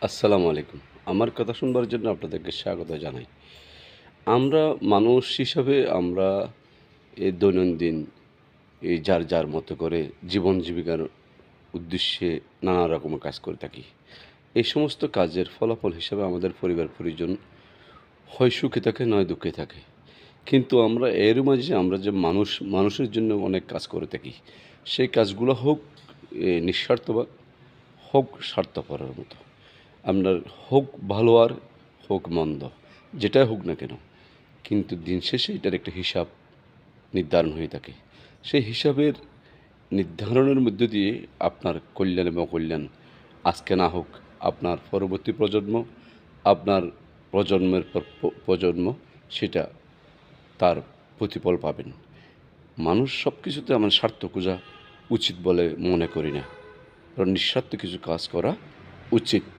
আসসালামু আলাইকুম। আমার কথা শুনবার জন্য আপনাদেরকে স্বাগত জানাই। আমরা মানুষ হিসাবে আমরা দৈনন্দিন যার মতো করে জীবন জীবিকার উদ্দেশ্যে নানা রকমের কাজ করে থাকি। এই সমস্ত কাজের ফলাফল হিসাবে আমাদের পরিবার-পরিজন হয় সুখে থাকে নয় দুঃখে থাকে। কিন্তু আমরা এরই মাঝে আমরা যে মানুষের জন্য অনেক কাজ করে থাকি। সেই কাজগুলো হোক নিঃস্বার্থ বা হোক স্বার্থপরের মতো। আপনার হোক ভালো আর হোক মন্দ, যেটাই হোক না কেন, কিন্তু দিন শেষে এটার একটা হিসাব নির্ধারণ হয়ে থাকে। সেই হিসাবের নির্ধারণের মধ্য দিয়ে আপনার কল্যাণ এবং অকল্যাণ আজকে না হোক আপনার পরবর্তী প্রজন্ম, আপনার প্রজন্মের পর প্রজন্ম সেটা তার প্রতিফল পাবেন। মানুষ সব কিছুতে আমার স্বার্থ খোঁজা উচিত বলে মনে করি না। কারণ নিঃস্বার্থ কিছু কাজ করা উচিত।